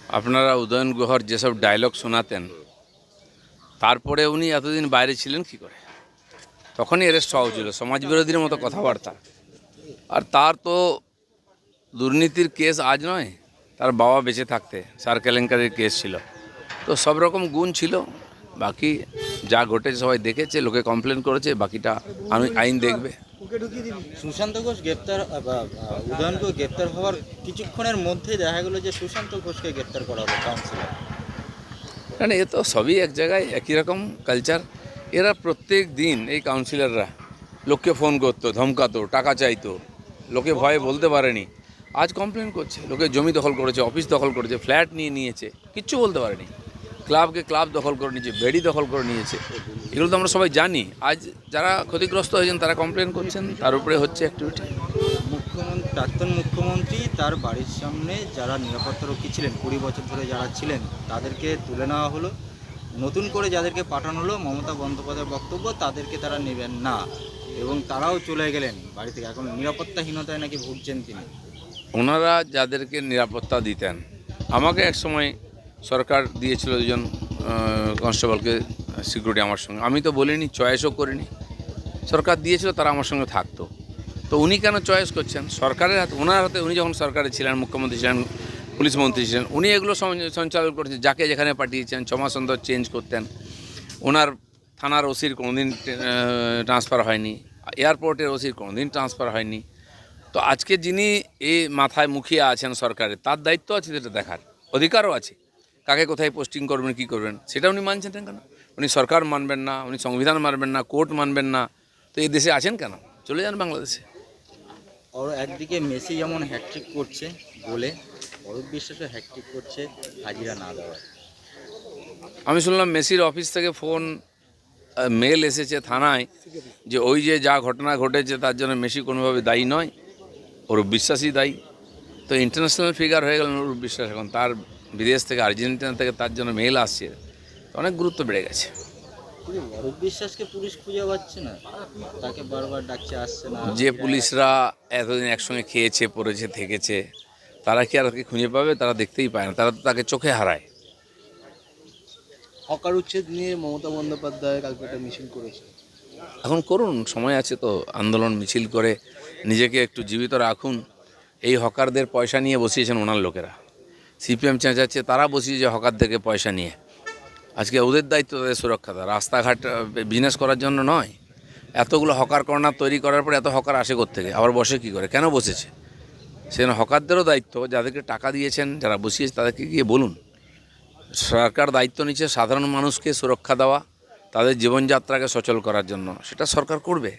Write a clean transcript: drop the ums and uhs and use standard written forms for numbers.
আপনারা উদয়ন গুহর যেসব ডায়লগ শোনাতেন, তারপরে উনি এতদিন বাইরে ছিলেন কি করে? তখনই অ্যারেস্ট হওয়া ছিল, সমাজবিরোধীর মতো কথাবার্তা। আর তার তো দুর্নীতির কেস আজ নয়, তার বাবা বেঁচে থাকতে সার কেলেঙ্কারির কেস ছিল। তো সব রকম গুণ ছিল। বাকি যা ঘটেছে সবাই দেখেছে, লোকে কমপ্লেন করেছে, বাকিটা আইন দেখবে। সুশান্ত ঘোষ গ্রেপ্তার উদয়ন ঘোষ গ্রেপ্তার হওয়ার কিছুক্ষণের মধ্যেই দেখা গেল যে সুশান্ত ঘোষকে গ্রেপ্তার করা হলো কাউন্সিলর। কারণ এ তো সবই এক জায়গায় একই রকম কালচার। এরা প্রত্যেক দিন এই কাউন্সিলররা লোককে ফোন করতো, ধমকাতো, টাকা চাইতো, লোকে ভয়ে বলতে পারেনি। আজ কমপ্লেন করছে, লোকে জমি দখল করেছে, অফিস দখল করেছে, ফ্ল্যাট নিয়ে নিয়েছে, কিচ্ছু বলতে পারেনি। ক্লাবকে ক্লাব দখল করে নিয়েছে, বেড়ি দখল করে নিয়েছে। এগুলো তো আমরা সবাই জানি। আজ যারা ক্ষতিগ্রস্ত হয়েছেন তারা কমপ্লেন করছেন, তার উপরে হচ্ছে অ্যাক্টিভিটি। প্রাক্তন মুখ্যমন্ত্রী তার বাড়ির সামনে যারা নিরাপত্তারক্ষী ছিলেন 20 বছর ধরে যারা ছিলেন তাদেরকে তুলে নেওয়া হলো। নতুন করে যাদেরকে পাঠানো হলো, মমতা বন্দ্যোপাধ্যায়ের বক্তব্য তাদেরকে তারা নেবেন না এবং তারাও চলে গেলেন বাড়ি থেকে। এখন নিরাপত্তাহীনতায় নাকি ভুগছেন তিনি। ওনারা যাদেরকে নিরাপত্তা দিতেন, আমাকে এক সময় সরকার দিয়েছিল দুজন কনস্টেবলকে সিকিউরিটি আমার সঙ্গে। আমি তো বলিনি, চয়েসও করিনি। সরকার দিয়েছিল, তারা আমার সঙ্গে থাকতো। তো উনি কেন চয়েস করছেন? সরকারের হাতে, ওনার হাতে। উনি যখন সরকারে ছিলেন, মুখ্যমন্ত্রী ছিলেন, পুলিশ মন্ত্রী ছিলেন, উনি এগুলো সঞ্চালন করেছেন। যাকে যেখানে পাঠিয়েছেন 6 মাস অন্তর চেঞ্জ করতেন। ওনার থানার ওসির কোনোদিন ট্রান্সফার হয়নি, এয়ারপোর্টের ওসির কোনোদিন ট্রান্সফার হয়নি। তো আজকে যিনি এই মাথায় মুখিয়ে আছেন সরকারে, তার দায়িত্ব আছে যেটা দেখার, অধিকারও আছে। কাকে কোথায় পোস্টিং করবেন, কী করবেন, সেটা উনি মানছেন না কেন? উনি সরকার মানবেন না, উনি সংবিধান মানবেন না, কোর্ট মানবেন না, তো এই দেশে আছেন কেন? চলে যান বাংলাদেশে। আর একদিকে মেসি যেমন হ্যাটট্রিক করছে বলে, অরূপ বিশ্বাসও হ্যাটট্রিক করছে হাজিরা না দেওয়ার। আমি শুনলাম মেসির অফিস থেকে ফোন মেল এসেছে থানায় যে ওই যে যা ঘটনা ঘটেছে তার জন্য মেসি কোনোভাবে দায়ী নয়, অরূপ বিশ্বাসই দায়ী। তো ইন্টারন্যাশনাল ফিগার হয়ে গেলেন অরূপ বিশ্বাস। এখন তার বিদেশ থেকে, আর্জেন্টিনা থেকে তার জন্য মেল আসছে, অনেক গুরুত্ব বেড়ে গেছে। অরূপ বিশ্বাসকে পুলিশ খুঁজে পাচ্ছে না, তাকে বারবার ডাকছে, আসছে না। যে পুলিশরা এতদিন একসঙ্গে খেয়েছে, পড়েছে, থেকেছে, তারা কি আর তাকে খুঁজে পাবে? তারা দেখতেই পায় না, তারা তো তাকে চোখে হারায়। হকার উচ্ছেদ নিয়ে মমতা বন্দ্যোপাধ্যায় কালকে একটা মিছিল করেছে। এখন করুন, সময় আছে তো, আন্দোলন মিছিল করে নিজেকে একটু জীবিত রাখুন। এই হকারদের পয়সা নিয়ে বসিয়েছেন ওনার লোকেরা। সিপিএম চেঁচাচ্ছে, তারা বসিয়েছে হকারদেরকে পয়সা নিয়ে। আজকে ওদের দায়িত্ব তাদের সুরক্ষা দেওয়া, রাস্তাঘাট বিজনেস করার জন্য নয়। এতগুলো হকার কর্নার তৈরি করার পর এত হকার আসে কোত্থেকে, আবার বসে কী করে, কেন বসেছে? সেখানে হকারদেরও দায়িত্ব, যাদেরকে টাকা দিয়েছেন, যারা বসিয়েছে তাদেরকে গিয়ে বলুন। সরকার দায়িত্ব নিচ্ছে সাধারণ মানুষকে সুরক্ষা দেওয়া, তাদের জীবনযাত্রাকে সচল করার জন্য, সেটা সরকার করবে।